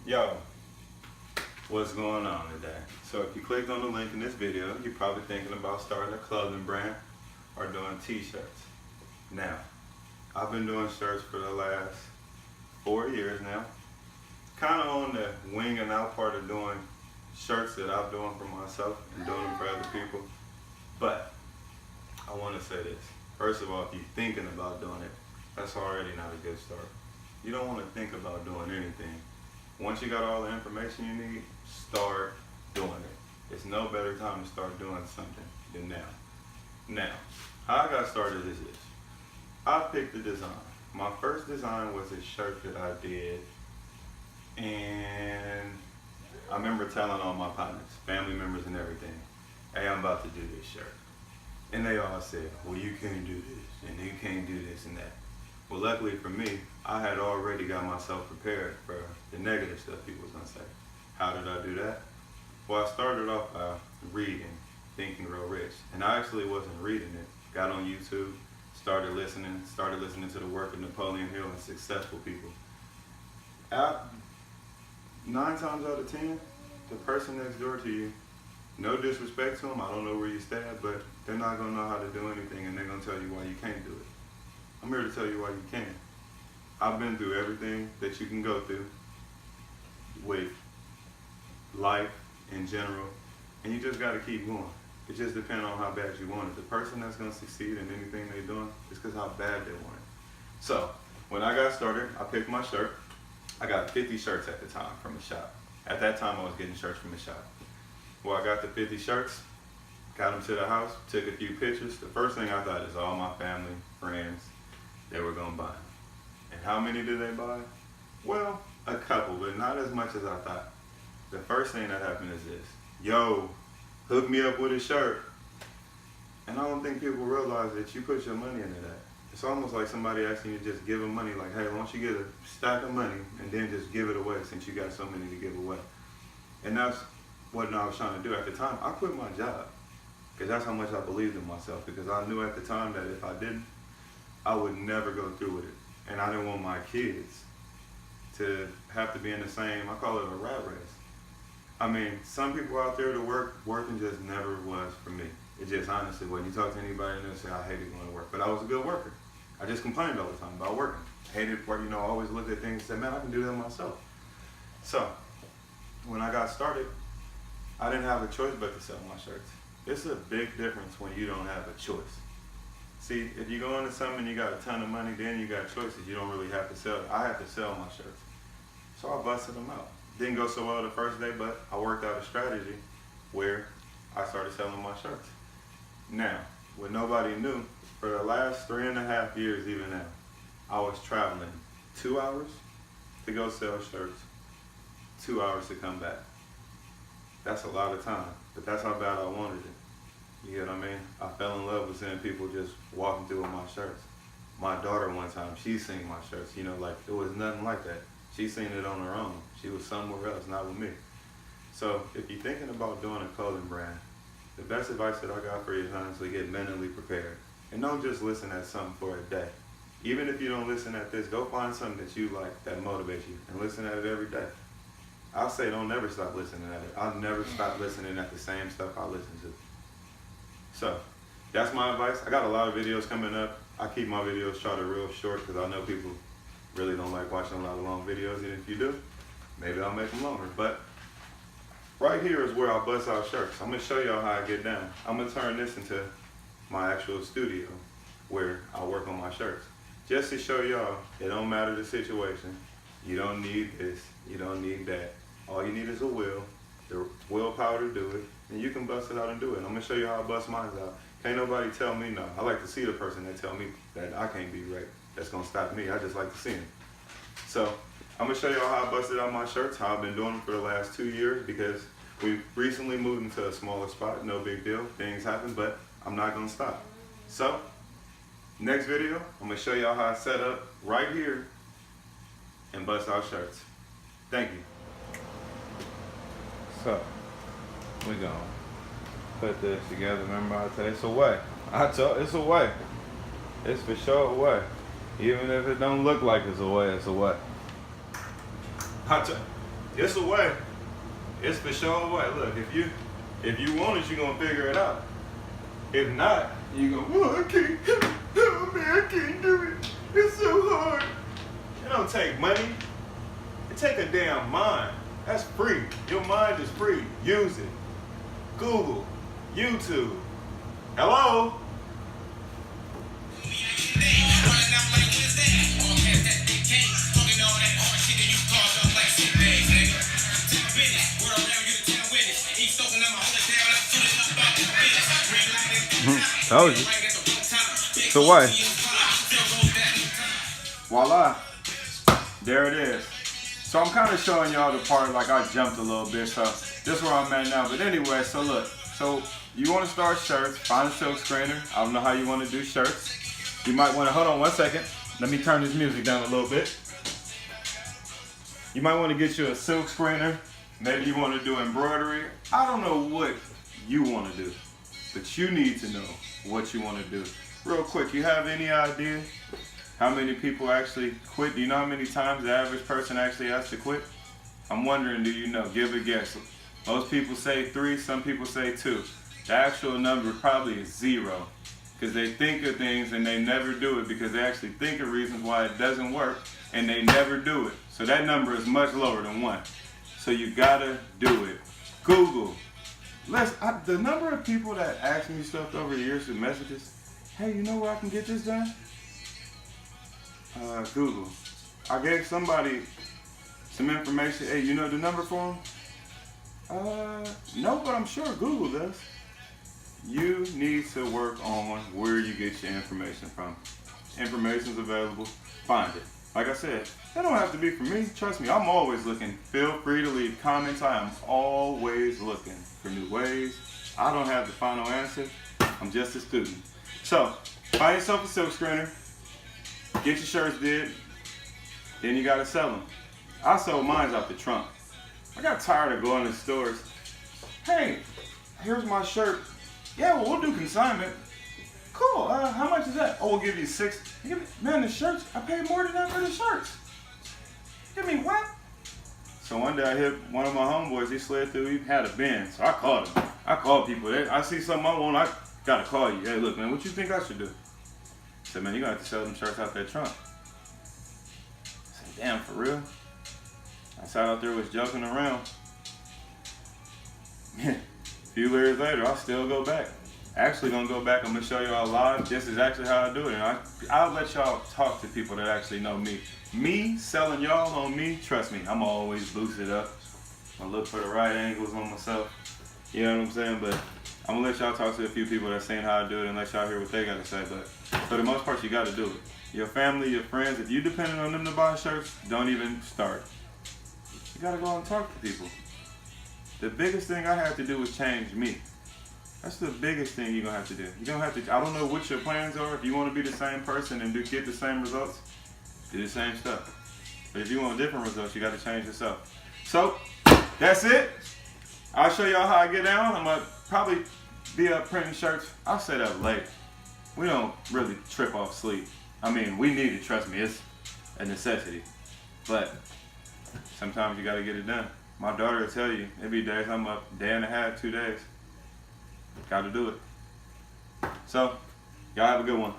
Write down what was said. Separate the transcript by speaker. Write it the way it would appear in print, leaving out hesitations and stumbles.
Speaker 1: Yo, what's going on today? So if you clicked on the link in this video, you're probably thinking about starting a clothing brand or doing t-shirts. Now, I've been doing shirts for the last 4 years now. Kind of on the wing and out part of doing shirts that I'm doing for myself and doing them for other people. But I want to say this. First of all, if you're thinking about doing it, that's already not a good start. You don't want to think about doing anything. Once you got all the information you need, start doing it. It's no better time to start doing something than now. Now, how I got started is this. I picked the design. My first design was a shirt that I did, and I remember telling all my partners, family members and everything, hey, I'm about to do this shirt. And they all said, well, you can't do this, and you can't do this and that. Well, luckily for me, I had already got myself prepared for the negative stuff people was gonna say. How did I do that? Well, I started off by reading Think and Grow Rich, and I actually wasn't reading it. Got on YouTube, started listening to the work of Napoleon Hill and successful people. 9 times out of 10, the person next door to you, no disrespect to them, I don't know where you stand, but they're not gonna know how to do anything, and they're gonna tell you why you can't do it. I'm here to tell you why you can. I've been through everything that you can go through with life in general, and you just gotta keep going. It just depends on how bad you want it. The person that's gonna succeed in anything they're doing is because how bad they want it. So, when I got started, I picked my shirt. I got 50 shirts at the time from the shop. At that time, I was getting shirts from the shop. Well, I got the 50 shirts, got them to the house, took a few pictures. The first thing I thought is all my family, friends, they were gonna buy them. And how many did they buy? Well, a couple, but not as much as I thought. The first thing that happened is this. Yo, hook me up with a shirt. And I don't think people realize that you put your money into that. It's almost like somebody asking you to just give them money, like, hey, why don't you get a stack of money and then just give it away since you got so many to give away. And that's what I was trying to do at the time. I quit my job because that's how much I believed in myself, because I knew at the time that if I didn't, I would never go through with it. And I didn't want my kids to have to be in the same, I call it a rat race. I mean, some people out there to working just never was for me. It just honestly, when you talk to anybody and they say, I hated going to work, but I was a good worker. I just complained all the time about working. Hated work, I always looked at things and said, man, I can do that myself. So, when I got started, I didn't have a choice but to sell my shirts. It's a big difference when you don't have a choice. See, if you go into something and you got a ton of money, then you got choices. You don't really have to sell it. I have to sell my shirts. So I busted them out. Didn't go so well the first day, but I worked out a strategy where I started selling my shirts. Now, what nobody knew, for the last 3.5 years even now, I was traveling 2 hours to go sell shirts, 2 hours to come back. That's a lot of time, but that's how bad I wanted it. You get what I mean? I fell in love with seeing people just walking through with my shirts. My daughter one time, she seen my shirts, like it was nothing like that. She seen it on her own. She was somewhere else, not with me. So if you're thinking about doing a clothing brand, the best advice that I got for you is honestly get mentally prepared. And don't just listen at something for a day. Even if you don't listen at this, go find something that you like that motivates you and listen at it every day. I'll say don't never stop listening at it. I'll never stop listening at the same stuff I listen to. So, that's my advice. I got a lot of videos coming up. I keep my videos try to real short because I know people really don't like watching a lot of long videos, and if you do, maybe I'll make them longer. But right here is where I bust out shirts. I'm gonna show y'all how I get down. I'm gonna turn this into my actual studio where I work on my shirts. Just to show y'all, it don't matter the situation. You don't need this, you don't need that. All you need is a will, the willpower to do it, and you can bust it out and do it. I'm gonna show you how I bust mine out. Can't nobody tell me no. I like to see the person that tell me that I can't be right. That's gonna stop me. I just like to see them. So I'm gonna show y'all how I busted out my shirts, how I've been doing them for the last 2 years, because we recently moved into a smaller spot. No big deal. Things happen, but I'm not gonna stop. So next video, I'm gonna show y'all how I set up right here and bust out shirts. Thank you. So we're gonna put this together. Remember I tell you, it's a way. It's a way. It's for sure a way. Even if it don't look like it's a way, it's a way. It's a way. It's for sure a way. Look, if you want it, you're gonna figure it out. If not, you go, oh, I can't. Oh man, I can't do it. It's so hard. It don't take money. It take a damn mind. That's free. Your mind is free. Use it. Google, YouTube. Hello? Told you. So what? Voila. There it is. So I'm kind of showing y'all the part like I jumped a little bit. So this is where I'm at now. But anyway, so look. So you want to start shirts. Find a silk screener. I don't know how you want to do shirts. You might want to, hold on one second. Let me turn this music down a little bit. You might want to get you a silk screener. Maybe you want to do embroidery. I don't know what you want to do. But you need to know what you want to do. Real quick, you have any idea how many people actually quit? Do you know how many times the average person actually has to quit? I'm wondering, do you know? Give a guess. Most people say 3, some people say 2. The actual number probably is 0. Because they think of things and they never do it because they actually think of reasons why it doesn't work and they never do it. So that number is much lower than 1. So you gotta do it. Google. The number of people that ask me stuff over the years with messages, hey, you know where I can get this done? Google. I gave somebody some information. Hey, you know the number for them? No, but I'm sure Google does. You need to work on where you get your information from. Information's available. Find it. Like I said, that don't have to be for me. Trust me, I'm always looking. Feel free to leave comments. I am always looking for new ways. I don't have the final answer. I'm just a student. So, find yourself a silk screener. Get your shirts did. Then you gotta sell them. I sold mine out the trunk. I got tired of going to stores. Hey, here's my shirt. Yeah, well, we'll do consignment. Cool, how much is that? Oh, we'll give you 6. Man, the shirts, I paid more than that for the shirts. Give me what? So one day I hit one of my homeboys, he slid through, he had a bin. So I called him. I called people. I see something I want, I gotta call you. Hey, look, man, what you think I should do? I said, man, you're gonna have to sell them shirts out that trunk. I said, damn, for real? I sat out there, was joking around. A few years later, I'll still go back. Actually gonna go back, I'm gonna show y'all live. This is actually how I do it. And I'll let y'all talk to people that actually know me. Me selling y'all on me, trust me, I'm always boosted up. I look for the right angles on myself. You know what I'm saying? But I'm gonna let y'all talk to a few people that's saying how I do it and let y'all hear what they gotta say. But for the most part, you gotta do it. Your family, your friends, if you depending on them to buy shirts, don't even start. You gotta go and talk to people. The biggest thing I had to do was change me. That's the biggest thing you're gonna have to do. You don't have to, I don't know what your plans are. If you wanna be the same person and get the same results, do the same stuff. But if you want different results, you gotta change yourself. So, that's it. I'll show y'all how I get down. I'm gonna probably be up printing shirts. I'll set up late. We don't really trip off sleep. I mean, we need it, trust me, it's a necessity. But sometimes you gotta get it done. My daughter will tell you, every day I'm up a day and a half, 2 days. Gotta do it. So, y'all have a good one.